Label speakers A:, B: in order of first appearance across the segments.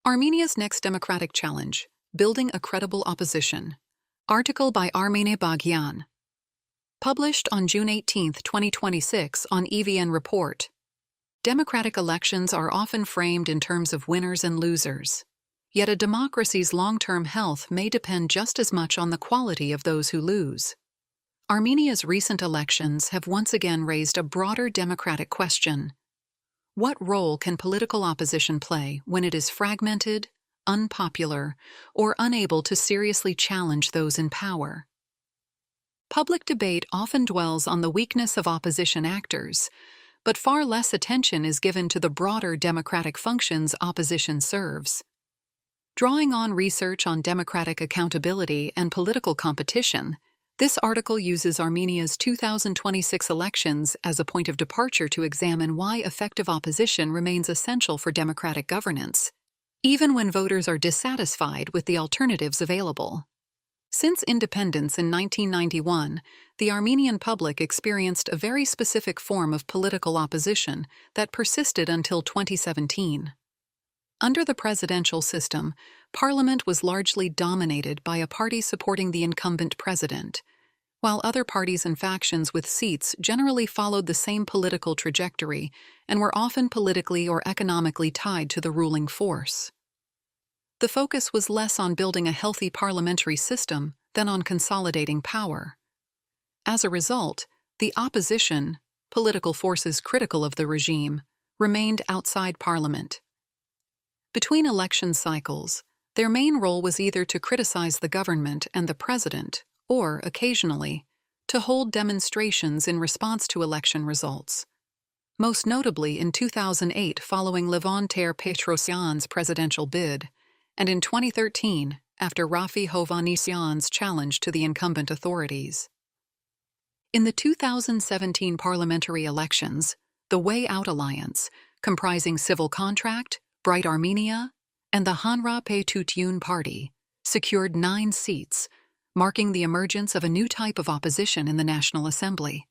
A: Armenia's Next Democratic Challenge, Building a Credible Opposition. Article by Armine Bagiyan. Published on June 18, 2026 on EVN Report. Democratic elections are often framed in terms of winners and losers. Yet a democracy's long-term health may depend just as much on the quality of those who lose. Armenia's recent elections have once again raised a broader democratic question. What role can political opposition play when it is fragmented, unpopular, or unable to seriously challenge those in power? Public debate often dwells on the weakness of opposition actors, but far less attention is given to the broader democratic functions opposition serves. Drawing on research on democratic accountability and political competition, this article uses Armenia's 2026 elections as a point of departure to examine why effective opposition remains essential for democratic governance, even when voters are dissatisfied with the alternatives available. Since independence in 1991, the Armenian public experienced a very specific form of political opposition that persisted until 2017. Under the presidential system, parliament was largely dominated by a party supporting the incumbent president, while other parties and factions with seats generally followed the same political trajectory and were often politically or economically tied to the ruling force. The focus was less on building a healthy parliamentary system than on consolidating power. As a result, the opposition, political forces critical of the regime, remained outside parliament. Between election cycles, their main role was either to criticize the government and the president, or, occasionally, to hold demonstrations in response to election results. Most notably in 2008 following Levon Petrosyan's presidential bid, and in 2013 after Rafi Hovhannisyan's challenge to the incumbent authorities. In the 2017 parliamentary elections, the Way Out Alliance, comprising Civil Contract, Bright Armenia, and the Hanra Petutyun Party, secured 9 seats, marking the emergence of a new type of opposition in the National Assembly.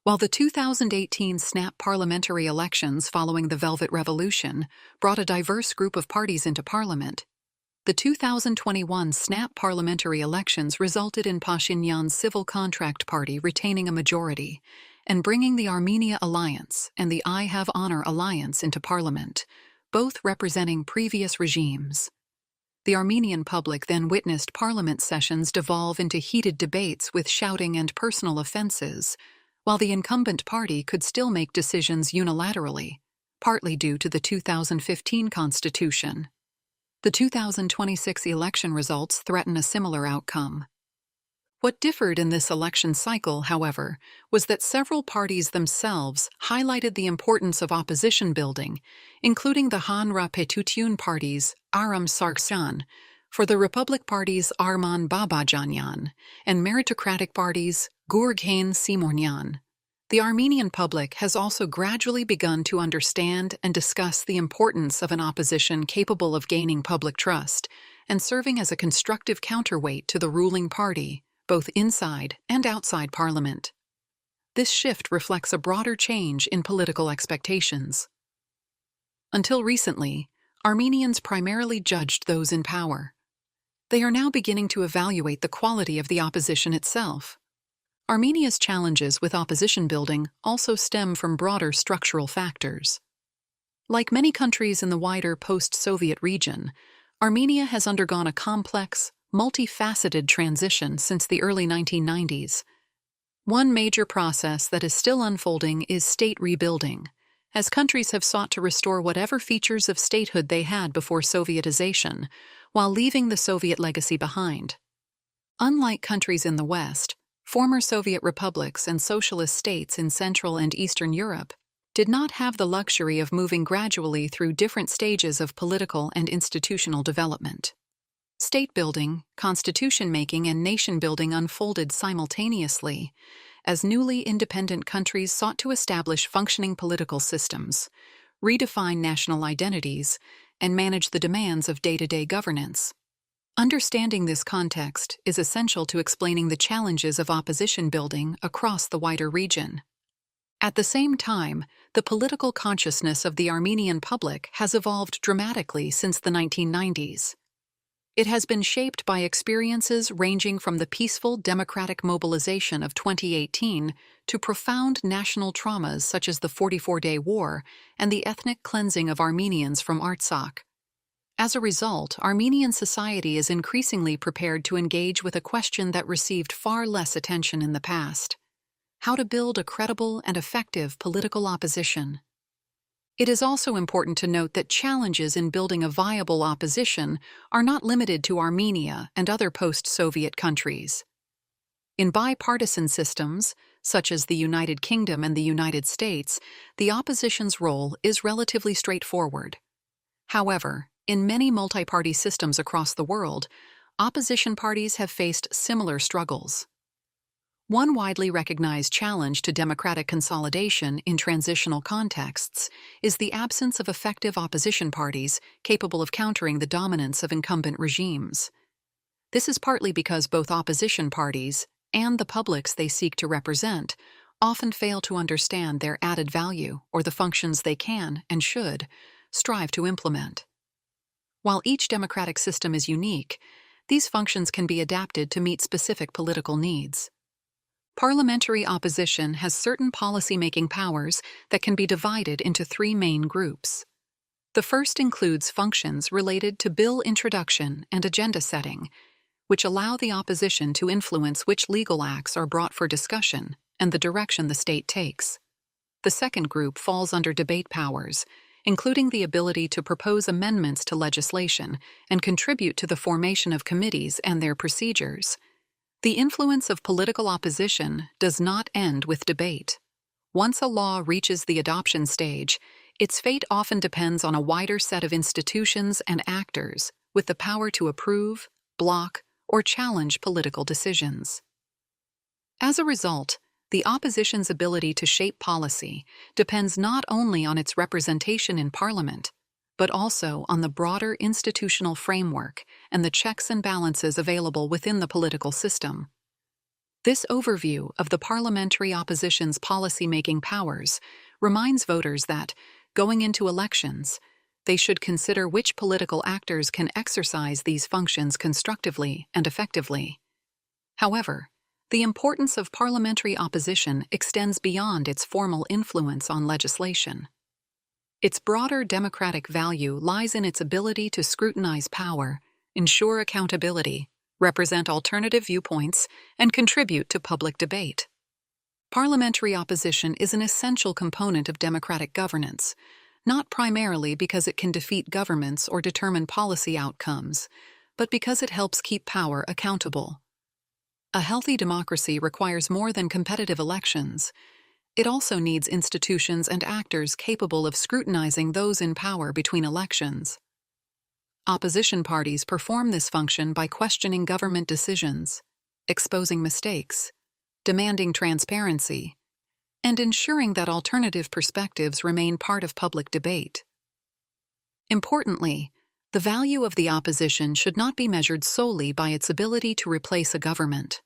A: While the 2018 snap parliamentary elections following the Velvet Revolution brought a diverse group of parties into parliament, the 2021 snap parliamentary elections resulted in Pashinyan's Civil Contract Party retaining a majority and bringing the Armenia Alliance and the I Have Honor Alliance into parliament, both representing previous regimes. The Armenian public then witnessed parliament sessions devolve into heated debates with shouting and personal offenses, while the incumbent party could still make decisions unilaterally, partly due to the 2015 constitution. The 2026 election results threaten a similar outcome. What differed in this election cycle, however, was that several parties themselves highlighted the importance of opposition building, including the Hanra Petutyun Party's Aram Sargsyan, for the Republic Party's Armine Bagiyan, and meritocratic parties Gurghain Simornyan. The Armenian public has also gradually begun to understand and discuss the importance of an opposition capable of gaining public trust and serving as a constructive counterweight to the ruling party, both inside and outside parliament. This shift reflects a broader change in political expectations. Until recently, Armenians primarily judged those in power. They are now beginning to evaluate the quality of the opposition itself. Armenia's challenges with opposition building also stem from broader structural factors. Like many countries in the wider post-Soviet region, Armenia has undergone a complex, multifaceted transition since the early 1990s. One major process that is still unfolding is state rebuilding, as countries have sought to restore whatever features of statehood they had before Sovietization, while leaving the Soviet legacy behind. Unlike countries in the West, former Soviet republics and socialist states in Central and Eastern Europe did not have the luxury of moving gradually through different stages of political and institutional development. State building, constitution making, and nation building unfolded simultaneously as newly independent countries sought to establish functioning political systems, redefine national identities, and manage the demands of day-to-day governance. Understanding this context is essential to explaining the challenges of opposition building across the wider region. At the same time, the political consciousness of the Armenian public has evolved dramatically since the 1990s. It has been shaped by experiences ranging from the peaceful democratic mobilization of 2018 to profound national traumas such as the 44-day war and the ethnic cleansing of Armenians from Artsakh. As a result, Armenian society is increasingly prepared to engage with a question that received far less attention in the past: how to build a credible and effective political opposition. It is also important to note that challenges in building a viable opposition are not limited to Armenia and other post-Soviet countries. In bipartisan systems, such as the United Kingdom and the United States, the opposition's role is relatively straightforward. However, in many multi-party systems across the world, opposition parties have faced similar struggles. One widely recognized challenge to democratic consolidation in transitional contexts is the absence of effective opposition parties capable of countering the dominance of incumbent regimes. This is partly because both opposition parties and the publics they seek to represent often fail to understand their added value or the functions they can and should strive to implement. While each democratic system is unique, these functions can be adapted to meet specific political needs. Parliamentary opposition has certain policy-making powers that can be divided into three main groups. The first includes functions related to bill introduction and agenda setting, which allow the opposition to influence which legal acts are brought for discussion and the direction the state takes. The second group falls under debate powers, including the ability to propose amendments to legislation and contribute to the formation of committees and their procedures. The influence of political opposition does not end with debate. Once a law reaches the adoption stage, its fate often depends on a wider set of institutions and actors with the power to approve, block, or challenge political decisions. As a result, the opposition's ability to shape policy depends not only on its representation in Parliament, but also on the broader institutional framework and the checks and balances available within the political system. This overview of the parliamentary opposition's policy-making powers reminds voters that, going into elections, they should consider which political actors can exercise these functions constructively and effectively. However, the importance of parliamentary opposition extends beyond its formal influence on legislation. Its broader democratic value lies in its ability to scrutinize power, ensure accountability, represent alternative viewpoints, and contribute to public debate. Parliamentary opposition is an essential component of democratic governance, not primarily because it can defeat governments or determine policy outcomes, but because it helps keep power accountable. A healthy democracy requires more than competitive elections. It also needs institutions and actors capable of scrutinizing those in power between elections. Opposition parties perform this function by questioning government decisions, exposing mistakes, demanding transparency, and ensuring that alternative perspectives remain part of public debate. Importantly, the value of the opposition should not be measured solely by its ability to replace a government.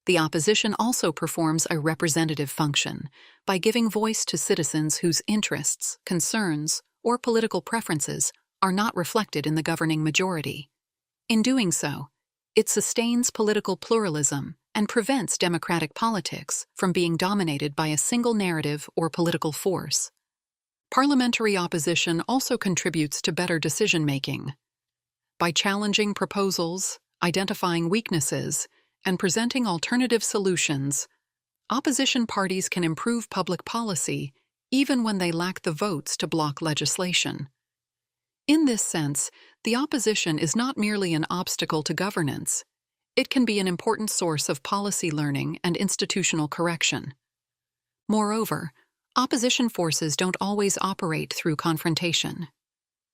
A: The opposition also performs a representative function by giving voice to citizens whose interests, concerns, or political preferences are not reflected in the governing majority. In doing so, it sustains political pluralism and prevents democratic politics from being dominated by a single narrative or political force. Parliamentary opposition also contributes to better decision-making. By challenging proposals, identifying weaknesses, and presenting alternative solutions, opposition parties can improve public policy even when they lack the votes to block legislation. In this sense, the opposition is not merely an obstacle to governance. It can be an important source of policy learning and institutional correction. Moreover, opposition forces don't always operate through confrontation.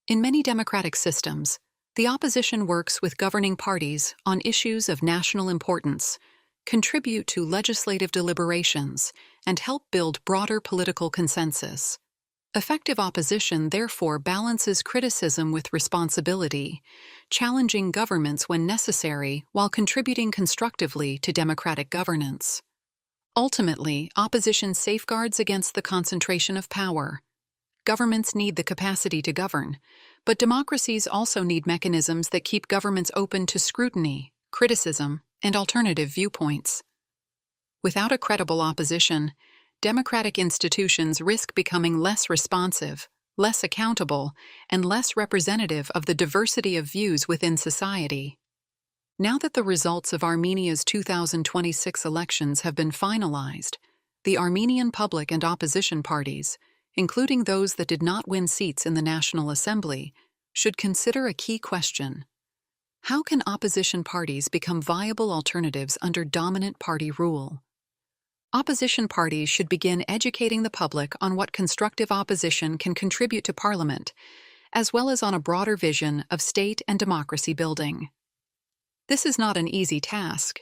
A: In many democratic systems, the opposition works with governing parties on issues of national importance, contribute to legislative deliberations, and help build broader political consensus. Effective opposition therefore balances criticism with responsibility, challenging governments when necessary while contributing constructively to democratic governance. Ultimately, opposition safeguards against the concentration of power. Governments need the capacity to govern, but democracies also need mechanisms that keep governments open to scrutiny, criticism, and alternative viewpoints. Without a credible opposition, democratic institutions risk becoming less responsive, less accountable, and less representative of the diversity of views within society. Now that the results of Armenia's 2026 elections have been finalized, the Armenian public and opposition parties, including those that did not win seats in the National Assembly, should consider a key question. How can opposition parties become viable alternatives under dominant party rule? Opposition parties should begin educating the public on what constructive opposition can contribute to Parliament, as well as on a broader vision of state and democracy building. This is not an easy task,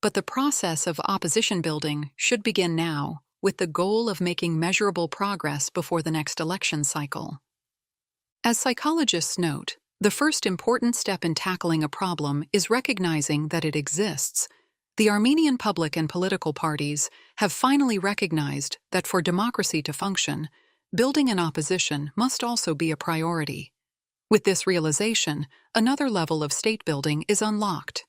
A: but the process of opposition building should begin now, with the goal of making measurable progress before the next election cycle. As psychologists note, the first important step in tackling a problem is recognizing that it exists. The Armenian public and political parties have finally recognized that for democracy to function, building an opposition must also be a priority. With this realization, another level of state building is unlocked.